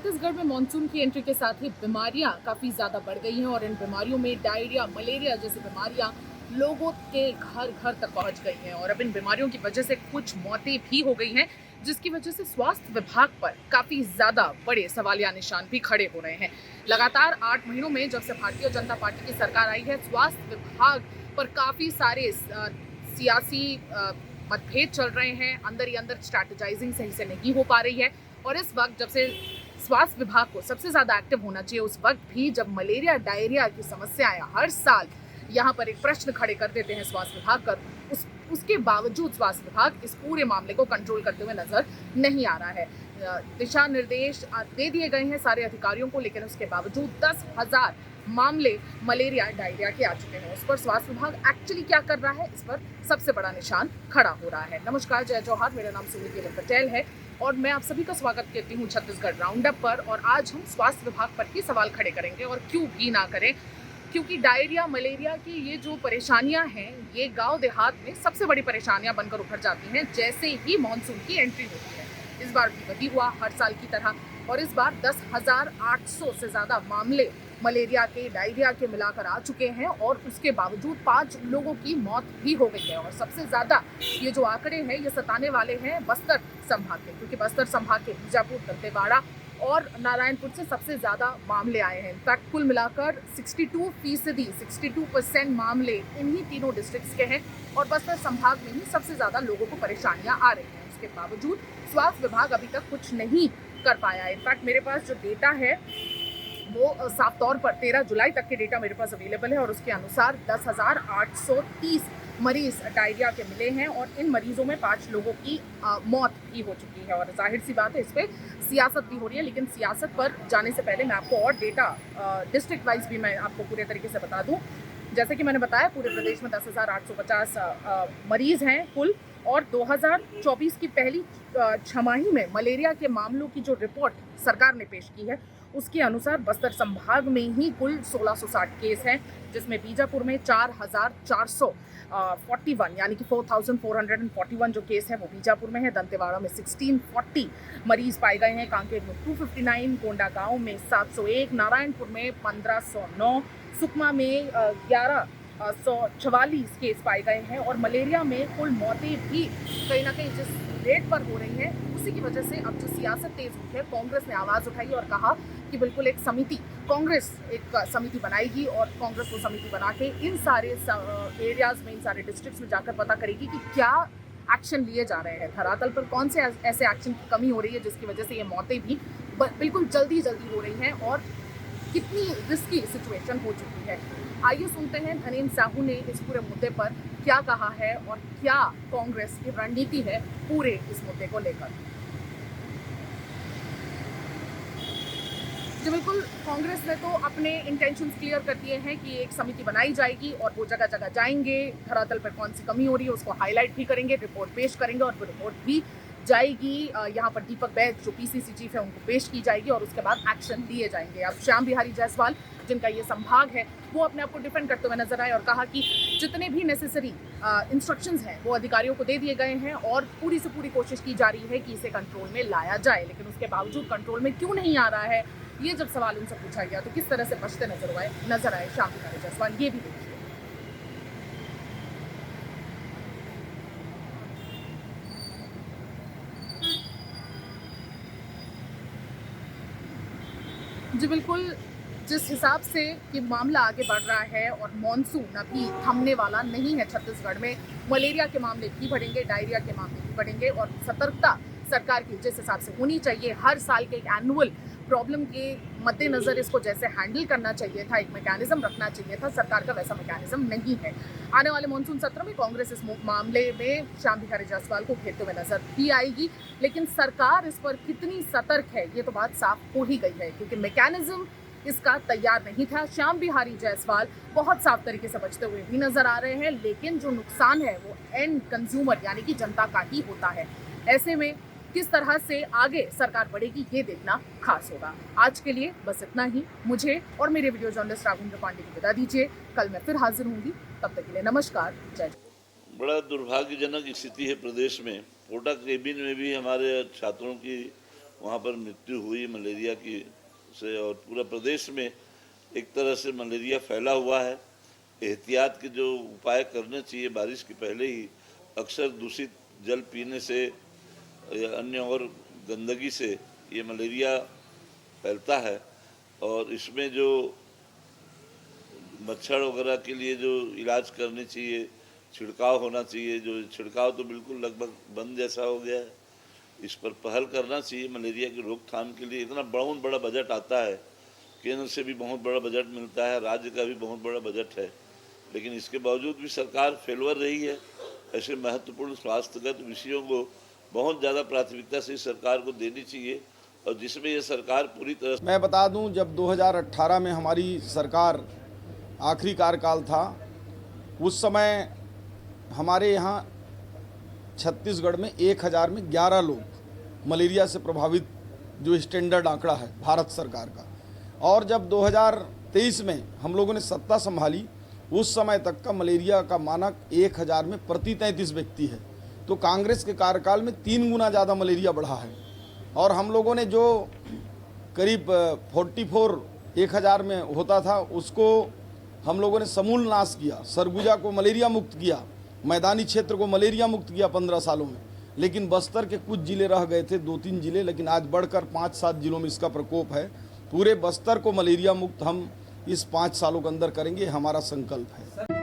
छत्तीसगढ़ में मानसून की एंट्री के साथ ही बीमारियां काफ़ी ज़्यादा बढ़ गई हैं और इन बीमारियों में डायरिया, मलेरिया जैसी बीमारियां लोगों के घर घर तक पहुंच गई हैं और अब इन बीमारियों की वजह से कुछ मौतें भी हो गई हैं, जिसकी वजह से स्वास्थ्य विभाग पर काफ़ी ज़्यादा बड़े सवालिया निशान भी खड़े हो रहे हैं। लगातार 8 महीनों में जब से भारतीय जनता पार्टी की सरकार आई है, स्वास्थ्य विभाग पर काफ़ी सारे सियासी मतभेद चल रहे हैं। अंदर ही अंदर स्ट्रैटेजाइजिंग सही से नहीं हो पा रही है और इस वक्त जब से स्वास्थ्य विभाग को सबसे ज्यादा एक्टिव होना चाहिए, उस वक्त भी जब मलेरिया डायरिया की समस्याएं हर साल यहाँ पर एक प्रश्न खड़े कर देते हैं स्वास्थ्य विभाग का, उसके बावजूद स्वास्थ्य विभाग इस पूरे मामले को कंट्रोल करते हुए नजर नहीं आ रहा है। दिशा निर्देश दे दिए गए हैं सारे अधिकारियों को, लेकिन उसके बावजूद 10,000 मामले मलेरिया डायरिया के आ चुके हैं। उस पर स्वास्थ्य विभाग एक्चुअली क्या कर रहा है, इस पर सबसे बड़ा निशान खड़ा हो रहा है। नमस्कार, जय जौहर, मेरा नाम सुनीति पटेल है और मैं आप सभी का स्वागत करती हूँ छत्तीसगढ़ राउंडअप पर। और आज हम स्वास्थ्य विभाग पर ही सवाल खड़े करेंगे और क्यों भी ना करें, क्योंकि डायरिया मलेरिया की ये जो परेशानियां हैं, ये गांव देहात में सबसे बड़ी परेशानियां बनकर उभर जाती हैं जैसे ही मानसून की एंट्री होती है। इस बार भी वही हुआ हर साल की तरह, और इस बार 10,800 से ज्यादा मामले मलेरिया के, डायरिया के मिलाकर आ चुके हैं और उसके बावजूद 5 लोगों की मौत भी हो गई है। और सबसे ज्यादा ये जो आंकड़े हैं ये सताने वाले हैं बस्तर संभाग के, क्योंकि बस्तर संभाग के बीजापुर, दंतेवाड़ा और नारायणपुर से सबसे ज्यादा मामले आए हैं। इनफैक्ट कुल मिलाकर 62% मामले इन्हीं तीनों डिस्ट्रिक्ट्स के हैं और बस्तर संभाग में ही सबसे ज्यादा लोगों को परेशानियां आ रही हैं। उसके बावजूद स्वास्थ्य विभाग अभी तक कुछ नहीं कर पाया है। इनफैक्ट मेरे पास जो डेटा है वो साफ तौर पर 13 जुलाई तक के डेटा मेरे पास अवेलेबल है और उसके अनुसार 10,830 मरीज डायरिया के मिले हैं और इन मरीजों में 5 लोगों की मौत भी हो चुकी है। और जाहिर सी बात है, इस पर सियासत भी हो रही है, लेकिन सियासत पर जाने से पहले मैं आपको और डेटा डिस्ट्रिक्ट वाइज भी मैं आपको पूरे तरीके से बता दूं। जैसे कि मैंने बताया, पूरे प्रदेश में 10,850 मरीज हैं कुल, और 2024 की पहली छमाही में मलेरिया के मामलों की जो रिपोर्ट सरकार ने पेश की है, उसके अनुसार बस्तर संभाग में ही कुल 1660 केस हैं, जिसमें बीजापुर में 4,441 यानी कि 4,441 जो केस है वो बीजापुर में है। दंतेवाड़ा में 1640 मरीज पाए गए हैं, कांकेर में 259, कोंडागांव में 701, नारायणपुर में 1509, सुकमा में 1144 केस पाए गए हैं। और मलेरिया में कुल मौतें भी कहीं ना कहीं जिस रेट पर हो रही हैं, उसी की वजह से अब जो सियासत तेज हुई है, कांग्रेस ने आवाज उठाई और कहा कि बिल्कुल एक समिति, कांग्रेस एक समिति बनाएगी और कांग्रेस वो समिति बना के इन सारे एरियाज में, इन सारे डिस्ट्रिक्ट्स में जाकर पता करेगी कि क्या एक्शन लिए जा रहे हैं, धरातल पर कौन से ऐसे एक्शन की कमी हो रही है जिसकी वजह से ये मौतें भी बिल्कुल जल्दी हो रही हैं और कितनी रिस्की सिचुएशन हो चुकी है। आइए सुनते हैं धनेन्द्र साहू ने इस पूरे मुद्दे पर क्या कहा है और क्या कांग्रेस की रणनीति है पूरे इस मुद्दे को लेकर। जी बिल्कुल, कांग्रेस ने तो अपने इंटेंशंस क्लियर कर दिए हैं कि एक समिति बनाई जाएगी और वो जगह जगह जाएंगे, धरातल पर कौन सी कमी हो रही है उसको हाईलाइट भी करेंगे, रिपोर्ट पेश करेंगे और वो रिपोर्ट भी जाएगी यहाँ पर दीपक बैद जो पीसीसी चीफ है उनको पेश की जाएगी और उसके बाद एक्शन लिए जाएंगे। अब श्याम बिहारी जायसवाल, जिनका ये संभाग है, वो अपने आप को डिफेंड करते हुए नजर आए और कहा कि जितने भी नेसेसरी इंस्ट्रक्शंस हैं वो अधिकारियों को दे दिए गए हैं और पूरी से पूरी कोशिश की जा रही है कि इसे कंट्रोल में लाया जाए। लेकिन उसके बावजूद कंट्रोल में क्यों नहीं आ रहा है, ये जब सवाल उनसे पूछा गया तो किस तरह से बचते नजर आए श्याम बिहारी जायसवाल, ये भी देखिए। जी बिल्कुल, जिस हिसाब से ये मामला आगे बढ़ रहा है और मॉनसून अभी थमने वाला नहीं है छत्तीसगढ़ में, मलेरिया के मामले भी बढ़ेंगे, डायरिया के मामले भी बढ़ेंगे और सतर्कता सरकार की जिस हिसाब से होनी चाहिए, हर साल के एक एनुअल प्रॉब्लम के मद्देनजर इसको जैसे हैंडल करना चाहिए था, एक मैकेनिज्म रखना चाहिए था, सरकार का वैसा मैकेनिज्म नहीं है। आने वाले मॉनसून सत्र में कांग्रेस इस मामले में श्याम बिहारी जायसवाल को घेरते हुए नजर भी आएगी, लेकिन सरकार इस पर कितनी सतर्क है ये तो बात साफ हो ही गई है, क्योंकि मैकेनिज्म इसका तैयार नहीं था। श्याम बिहारी जायसवाल बहुत साफ तरीके से बचते हुए भी नजर आ रहे हैं, लेकिन जो नुकसान है वो एंड कंज्यूमर यानी कि जनता का ही होता है। ऐसे में किस तरह से आगे सरकार बढ़ेगी ये देखना खास होगा। आज के लिए बस इतना ही। मुझे और मेरे वीडियो जर्नलिस्ट राघवेंद्र पांडे को विदा दीजिए, कल मैं फिर हाजिर होंगी, तब तक के लिए नमस्कार, जय। बड़ा दुर्भाग्यजनक स्थिति है प्रदेश में। कोटा केबिन में भी हमारे छात्रों की वहाँ पर मृत्यु हुई मलेरिया की से, और पूरा प्रदेश में एक तरह से मलेरिया फैला हुआ है। एहतियात के जो उपाय करने चाहिए बारिश के पहले ही, अक्सर दूषित जल पीने से या अन्य और गंदगी से ये मलेरिया फैलता है। और इसमें जो मच्छर वगैरह के लिए जो इलाज करने चाहिए, छिड़काव होना चाहिए, जो छिड़काव तो बिल्कुल लगभग बंद जैसा हो गया है, इस पर पहल करना चाहिए। मलेरिया की रोकथाम के लिए इतना बहुत बड़ा बजट आता है, केंद्र से भी बहुत बड़ा बजट मिलता है, राज्य का भी बहुत बड़ा बजट है, लेकिन इसके बावजूद भी सरकार फेलवर रही है। ऐसे महत्वपूर्ण स्वास्थ्यगत विषयों को बहुत ज़्यादा प्राथमिकता से सरकार को देनी चाहिए, और जिसमें ये सरकार पूरी तरह से। मैं बता दूं, जब 2018 में हमारी सरकार आखिरी कार्यकाल था, उस समय हमारे यहाँ छत्तीसगढ़ में 1000 में 11 लोग मलेरिया से प्रभावित, जो स्टैंडर्ड आंकड़ा है भारत सरकार का। और जब 2023 में हम लोगों ने सत्ता संभाली, उस समय तक का मलेरिया का मानक 1000 में प्रति 33 व्यक्ति है। तो कांग्रेस के कार्यकाल में 3 गुना ज़्यादा मलेरिया बढ़ा है। और हम लोगों ने जो करीब 44 1000 में होता था, उसको हम लोगों ने समूल नाश किया। सरगुजा को मलेरिया मुक्त किया, मैदानी क्षेत्र को मलेरिया मुक्त किया 15 सालों में। लेकिन बस्तर के कुछ जिले रह गए थे, 2-3 जिले, लेकिन आज बढ़कर 5-7 जिलों में इसका प्रकोप है। पूरे बस्तर को मलेरिया मुक्त हम इस 5 सालों के अंदर करेंगे, हमारा संकल्प है।